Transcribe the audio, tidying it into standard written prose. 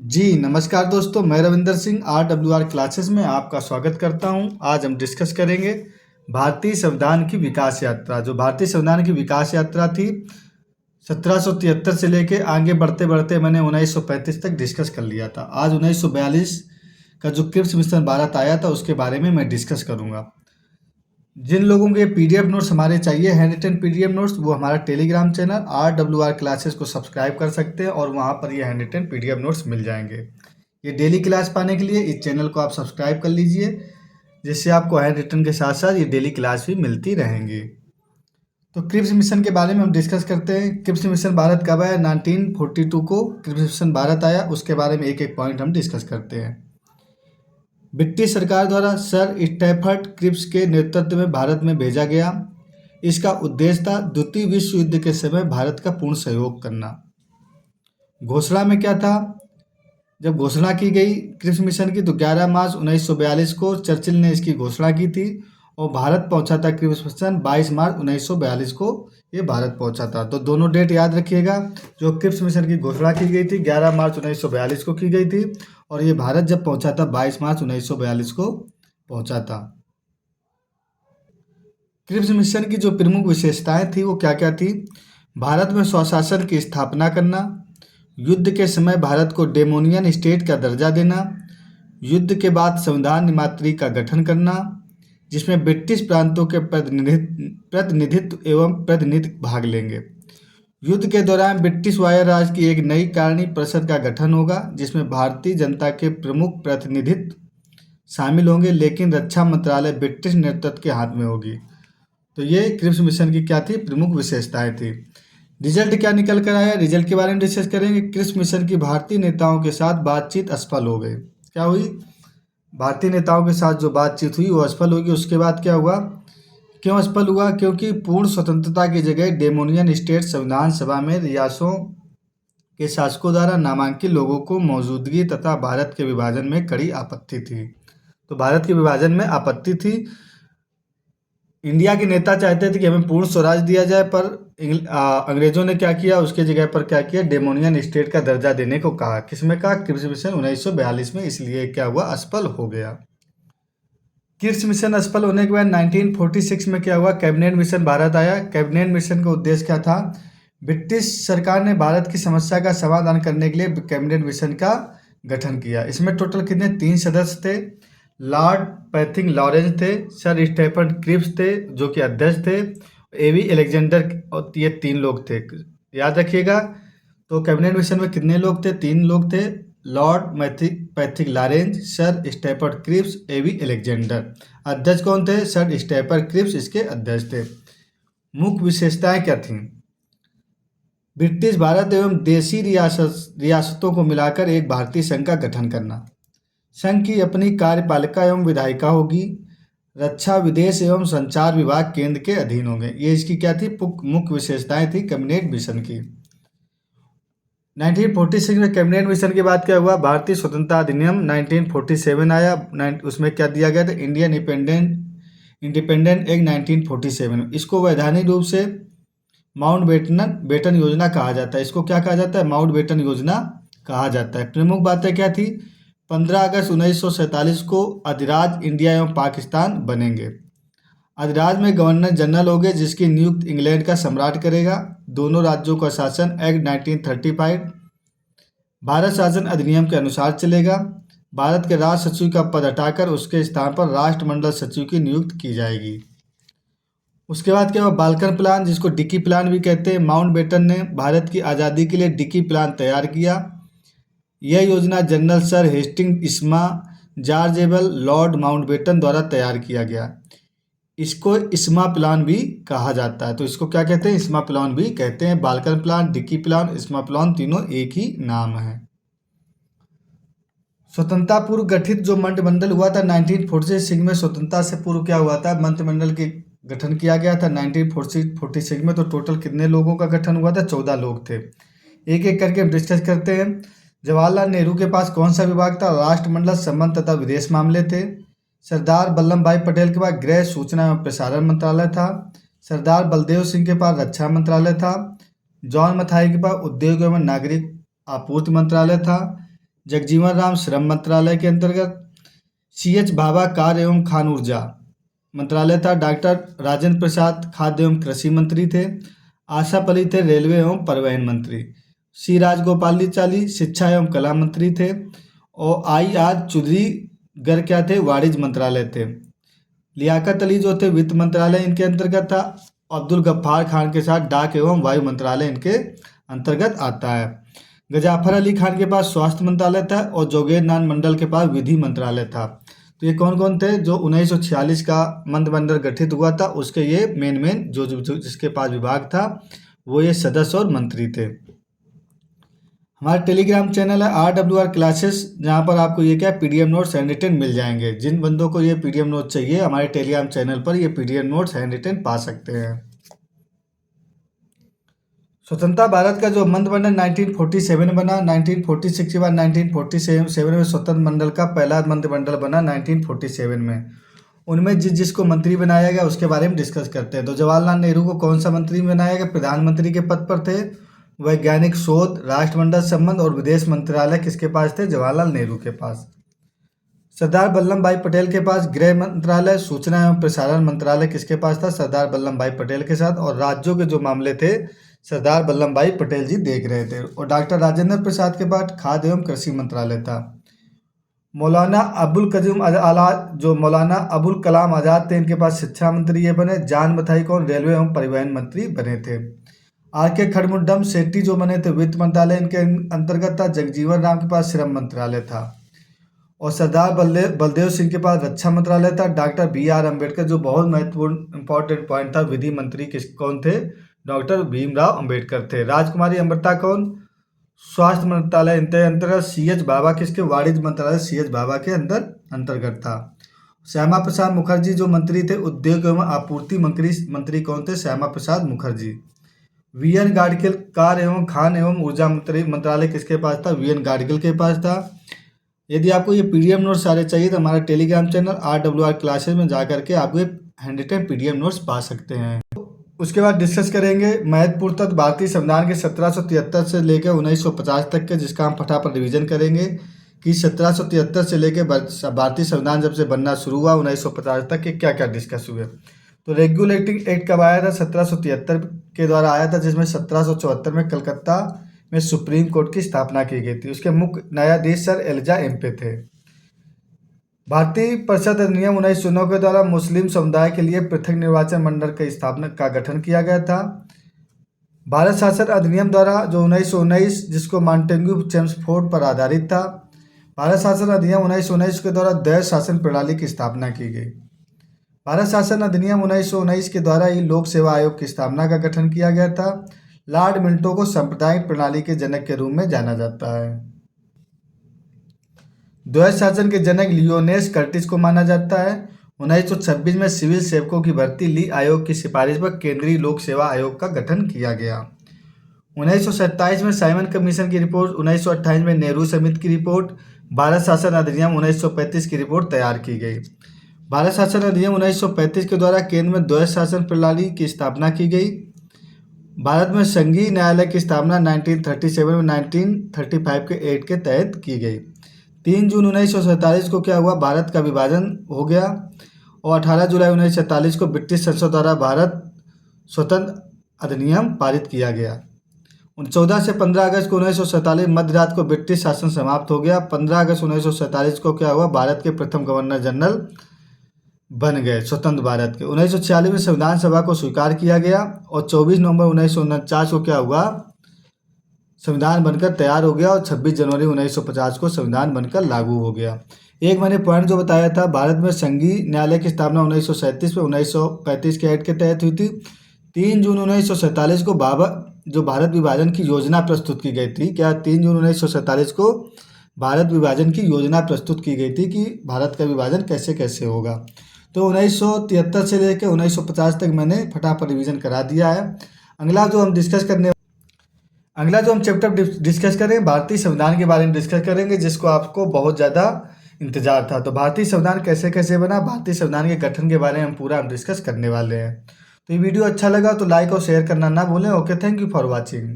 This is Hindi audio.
जी, नमस्कार दोस्तों, मैं रविंदर सिंह RWR क्लासेस में आपका स्वागत करता हूं। आज हम डिस्कस करेंगे भारतीय संविधान की विकास यात्रा। जो भारतीय संविधान की विकास यात्रा थी 1773 से लेके आगे बढ़ते बढ़ते मैंने 1935 तक डिस्कस कर लिया था। आज 1942 का जो क्रिप्स मिशन भारत आया था उसके बारे में मैं डिस्कस करूँगा। जिन लोगों के PDF नोट्स हमारे चाहिए, हैंड रिटन PDF नोट्स, वो हमारा टेलीग्राम चैनल RWR क्लासेस को सब्सक्राइब कर सकते हैं और वहाँ पर ये हैंड रिटन PDF नोट्स मिल जाएंगे। ये डेली क्लास पाने के लिए इस चैनल को आप सब्सक्राइब कर लीजिए, जिससे आपको हैंड रिटन के साथ साथ ये डेली क्लास भी मिलती रहेंगी। तो क्रिप्स मिशन के बारे में हम डिस्कस करते हैं। क्रिप्स मिशन भारत कब आया? 1942 को क्रिप्स मिशन भारत आया। उसके बारे में एक एक पॉइंट हम डिस्कस करते हैं। ब्रिटिश सरकार द्वारा सर स्टैफर्ड क्रिप्स के नेतृत्व में भारत में भेजा गया। इसका उद्देश्य था द्वितीय विश्व युद्ध के समय भारत का पूर्ण सहयोग करना। घोषणा में क्या था? जब घोषणा की गई क्रिप्स मिशन की तो 11 मार्च 1942 को चर्चिल ने इसकी घोषणा की थी और भारत पहुंचा था क्रिप्स मिशन 22 मार्च 1942 को ये भारत पहुंचा था। तो दोनों डेट याद रखिएगा। जो क्रिप्स मिशन की घोषणा की गई थी 11 मार्च 1942 को की गई थी और ये भारत जब पहुंचा था 22 मार्च 1942 को पहुंचा था। क्रिप्स मिशन की जो प्रमुख विशेषताएं थी वो क्या क्या थी? भारत में स्वशासन की स्थापना करना, युद्ध के समय भारत को डेमोनियन स्टेट का दर्जा देना, युद्ध के बाद संविधान निर्मात्री का गठन करना, जिसमें ब्रिटिश प्रांतों के प्रतिनिधित्व एवं प्रतिनिधि भाग लेंगे। युद्ध के दौरान ब्रिटिश वायर राज्य की एक नई कारणी परिषद का गठन होगा, जिसमें भारतीय जनता के प्रमुख प्रतिनिधित्व शामिल होंगे, लेकिन रक्षा मंत्रालय ब्रिटिश नेतृत्व के हाथ में होगी। तो ये क्रिप्स मिशन की क्या थी? प्रमुख विशेषताएं थी। रिजल्ट क्या निकल कर आया? रिजल्ट के बारे में डिस्कस करेंगे। क्रिप्स मिशन की भारतीय नेताओं के साथ बातचीत असफल हो गई। क्या हुई? भारतीय नेताओं के साथ जो बातचीत हुई वो असफल होगी। उसके बाद क्या हुआ? क्यों असफल हुआ? क्योंकि पूर्ण स्वतंत्रता की जगह डेमोनियन स्टेट संविधान सभा में रियासतों के शासकों द्वारा नामांकित लोगों को मौजूदगी तथा भारत के विभाजन में कड़ी आपत्ति थी। तो भारत के विभाजन में आपत्ति थी। इंडिया के नेता चाहते थे कि हमें पूर्ण स्वराज दिया जाए, पर अंग्रेजों ने क्या किया? उसके जगह पर क्या किया? डेमोनियन स्टेट का दर्जा देने को कहा। किसमें कहा? क्रिप्स मिशन 1942 में। इसलिए क्या हुआ? असफल हो गया। क्रिप्स मिशन असफल होने के बाद 1946 में क्या हुआ? कैबिनेट मिशन भारत आया। कैबिनेट मिशन का उद्देश्य क्या था? ब्रिटिश सरकार ने भारत की समस्या का समाधान करने के लिए कैबिनेट मिशन का गठन किया। इसमें टोटल कितने? 3 सदस्य थे। लॉर्ड पैथिंग लॉरेंस थे, सर स्टेफन क्रिप्स थे जो कि अध्यक्ष थे, एवी अलेक्जेंडर, और ये 3 लोग थे। याद रखिएगा। तो कैबिनेट मिशन में कितने लोग थे? 3 लोग थे। Lord Pethick Lawrence, sir Stafford Cripps, A V Alexander. अध्यक्ष कौन थे? सर स्टेफर्ड क्रिप्स इसके अध्यक्ष थे। मुख्य विशेषताएं क्या थीं? ब्रिटिश भारत एवं देशी रियासतों को मिलाकर एक भारतीय संघ का गठन करना। संघ की अपनी कार्यपालिका एवं विधायिका होगी। रक्षा, विदेश एवं संचार विभाग केंद्र के अधीन होंगे। ये इसकी क्या थी? मुख्य विशेषताएं थी कैबिनेट मिशन की। 1946 में कैबिनेट मिशन के बाद क्या हुआ? भारतीय स्वतंत्रता अधिनियम 1947 आया। उसमें क्या दिया गया था? Indian independent act 1947। इसको वैधानिक रूप से माउंट बेटन योजना कहा जाता है। इसको क्या कहा जाता है? माउंट बेटन योजना कहा जाता है। प्रमुख बातें क्या थी? 15 अगस्त 1947 को अधिराज इंडिया एवं पाकिस्तान बनेंगे। अधिराज में गवर्नर जनरल होंगे, जिसकी नियुक्ति इंग्लैंड का सम्राट करेगा। दोनों राज्यों का शासन एक्ट 1935 भारत शासन अधिनियम के अनुसार चलेगा। भारत के राष्ट्र सचिव का पद हटाकर उसके स्थान पर राष्ट्रमंडल सचिव की नियुक्ति की जाएगी। उसके बाद क्या हुआ? बाल्कन प्लान, जिसको डिकी प्लान भी कहते हैं। माउंट बेटन ने भारत की आज़ादी के लिए डिकी प्लान तैयार किया। यह योजना जनरल सर हेस्टिंग इस्मा जॉर्जेबल लॉर्ड माउंटबेटन द्वारा तैयार किया गया। इसको इस्मा प्लान भी कहा जाता है। तो इसको क्या कहते हैं? इस्मा प्लान भी कहते हैं। बाल्कन प्लान, डिकी प्लान, इस्मा प्लान तीनों एक ही नाम है। स्वतंत्रता पूर्व गठित जो मंत्रिमंडल हुआ था 1946 में, स्वतंत्रता से पूर्व क्या हुआ था? मंत्रिमंडल के गठन किया गया था 1946 में। तो टोटल कितने लोगों का गठन हुआ था? 14 लोग थे। एक एक करके हम डिस्कस करते हैं। जवाहरलाल नेहरू के पास कौन सा विभाग था? राष्ट्रमंडल संबंध तथा विदेश मामले थे। सरदार वल्लभ भाई पटेल के पास गृह, सूचना एवं प्रसारण मंत्रालय था। सरदार बलदेव सिंह के पास रक्षा मंत्रालय था। जॉन मथाई के पास उद्योग एवं नागरिक आपूर्ति मंत्रालय था। जगजीवन राम श्रम मंत्रालय के अंतर्गत। CH भाभा कार्य एवं खान ऊर्जा मंत्रालय था। डॉक्टर राजेंद्र प्रसाद खाद्य एवं कृषि मंत्री थे। आशा पली थे रेलवे एवं परिवहन मंत्री। सी राजगोपालाचारी शिक्षा एवं कला मंत्री थे। और IR चौधरी गर क्या थे, वाणिज्य मंत्रालय थे। लियाकत अली जो थे वित्त मंत्रालय इनके अंतर्गत था। अब्दुल गफ्फार खान के साथ डाक एवं वायु मंत्रालय इनके अंतर्गत आता है। गजाफर अली खान के पास स्वास्थ्य मंत्रालय था और जोगेंद्र नाथ मंडल के पास विधि मंत्रालय था। तो ये कौन कौन थे जो 1946 का मंत्रिमंडल गठित हुआ था, उसके ये मेन जो जिसके पास विभाग था वो ये सदस्य और मंत्री थे। हमारा टेलीग्राम चैनल है RWR क्लासेस, जहाँ पर आपको ये क्या PDF नोट्स हैंड रिटन मिल जाएंगे। जिन बंदों को ये PDF नोट्स चाहिए हमारे टेलीग्राम चैनल पर ये PDF नोट्स हैंड रिटन पा सकते हैं। स्वतंत्रता भारत का जो मंत्रिमंडल 1947 में बना, 1946 के बाद 1947 में स्वतंत्र मंडल का पहला मंत्रिमंडल बना 1947 में। उनमें जिसको मंत्री बनाया गया उसके बारे में डिस्कस करते हैं। तो जवाहरलाल नेहरू को कौन सा मंत्री बनाया गया? प्रधानमंत्री के पद पर थे। वैज्ञानिक शोध, राष्ट्रमंडल संबंध और विदेश मंत्रालय किसके पास थे? जवाहरलाल नेहरू के पास। सरदार वल्लभ भाई पटेल के पास गृह मंत्रालय, सूचना एवं प्रसारण मंत्रालय किसके पास था? सरदार वल्लभ भाई पटेल के साथ। और राज्यों के जो मामले थे सरदार वल्लभ भाई पटेल जी देख रहे थे। और डॉक्टर राजेंद्र प्रसाद के पास खाद्य एवं कृषि मंत्रालय था। मौलाना अबुल कलाम आज़ाद थे, इनके पास शिक्षा मंत्री ये बने। जान मथाई कौन? रेलवे एवं परिवहन मंत्री बने थे। RK खड़मुड्डम सेट्टी जो बने थे वित्त मंत्रालय इनके अंतर्गत था। जगजीवन राम के पास श्रम मंत्रालय था। और सरदार बलदेव सिंह के पास रक्षा मंत्रालय था। डॉक्टर BR अम्बेडकर जो बहुत महत्वपूर्ण इंपॉर्टेंट पॉइंट था, विधि मंत्री कौन थे? डॉक्टर भीमराव अम्बेडकर थे। राजकुमारी अमृता कौन? स्वास्थ्य मंत्रालय अंतर्गत। CH भाभा किसके? वाणिज्य मंत्रालय CH भाभा के अंतर्गत था। श्यामा प्रसाद मुखर्जी जो मंत्री थे उद्योग एवं आपूर्ति मंत्री कौन थे? श्यामा प्रसाद मुखर्जी। VN गाडगिल कार्य एवं खान एवं ऊर्जा मंत्रालय किसके पास था? VN गाडगिल के पास था। यदि आपको ये PDF नोट्स सारे चाहिए तो हमारे टेलीग्राम चैनल RWR क्लासेस में जा करके आप ये हैंड रिटन PDF नोट्स पा सकते हैं। उसके बाद डिस्कस करेंगे महत्वपूर्ण तत्व भारतीय संविधान के 1773 से लेकर 1950 तक के, जिसका हम फटाफट रिवीजन करेंगे कि 1773 से लेकर भारतीय संविधान जब से बनना शुरू हुआ 1950 तक के क्या क्या डिस्कस हुए। तो रेगुलेटिंग एक्ट कब आया था? 1773 के द्वारा आया था, जिसमें 1774 में कलकत्ता में सुप्रीम कोर्ट की स्थापना की गई थी। उसके मुख्य न्यायाधीश सर एलिजा एम्पे थे। भारतीय परिषद अधिनियम 1909 के द्वारा मुस्लिम समुदाय के लिए पृथक निर्वाचन मंडल की स्थापना का गठन किया गया था। भारत शासन अधिनियम द्वारा जो 1919 जिसको मॉन्टेग्यू चेम्सफोर्ड पर आधारित था। भारत शासन अधिनियम 1919 के द्वारा द्वैध शासन प्रणाली की स्थापना की गई। भारत शासन अधिनियम 1919 के द्वारा ही लोक सेवा आयोग की स्थापना का गठन किया गया था। लॉर्ड मिंटो को सांप्रदायिक प्रणाली के जनक के रूप में जाना जाता है। द्वैध शासन के जनक लियोनेस कर्टिस को माना जाता है। 1926 में सिविल सेवकों की भर्ती ली आयोग की सिफारिश पर केंद्रीय लोक सेवा आयोग का गठन किया गया। 1927 में साइमन कमीशन की रिपोर्ट, 1928 में नेहरू समिति की रिपोर्ट, भारत शासन अधिनियम 1935 की रिपोर्ट तैयार की गई। भारत शासन अधिनियम 1935 के द्वारा केंद्र में द्वैध शासन प्रणाली की स्थापना की गई। भारत में संघीय न्यायालय की स्थापना 1937 में 1935 के एक्ट के तहत की गई। 3 जून 1947 को क्या हुआ? भारत का विभाजन हो गया। और 18 जुलाई 1947 को ब्रिटिश संसद द्वारा भारत स्वतंत्र अधिनियम पारित किया गया। 14 से 15 अगस्त को 1947 मध्य रात को ब्रिटिश शासन समाप्त हो गया। 15 अगस्त 1947 को क्या हुआ? भारत के प्रथम गवर्नर जनरल बन गए स्वतंत्र भारत के। 1946 में संविधान सभा को स्वीकार किया गया। और 24 नवंबर 1949 को क्या हुआ? संविधान बनकर तैयार हो गया। और 26 जनवरी 1950 को संविधान बनकर लागू हो गया। एक मैंने पॉइंट जो बताया था, भारत में संघीय न्यायालय की स्थापना 1937 में 1935 के एक्ट के तहत हुई थी। 3 जून 1947 को जो भारत विभाजन की योजना प्रस्तुत की गई थी, क्या 3 जून 1947 को भारत विभाजन की योजना प्रस्तुत की गई थी कि भारत का विभाजन कैसे कैसे होगा। तो 1973 से लेकर 1950 तक मैंने फटाफट रिवीजन करा दिया है। अगला जो हम चैप्टर डिस्कस करेंगे भारतीय संविधान के बारे में डिस्कस करेंगे, जिसको आपको बहुत ज़्यादा इंतजार था। तो भारतीय संविधान कैसे कैसे बना, भारतीय संविधान के गठन के बारे में हम पूरा डिस्कस करने वाले हैं। तो ये वीडियो अच्छा लगा तो लाइक और शेयर करना ना भूलें। Okay, thank you for watching.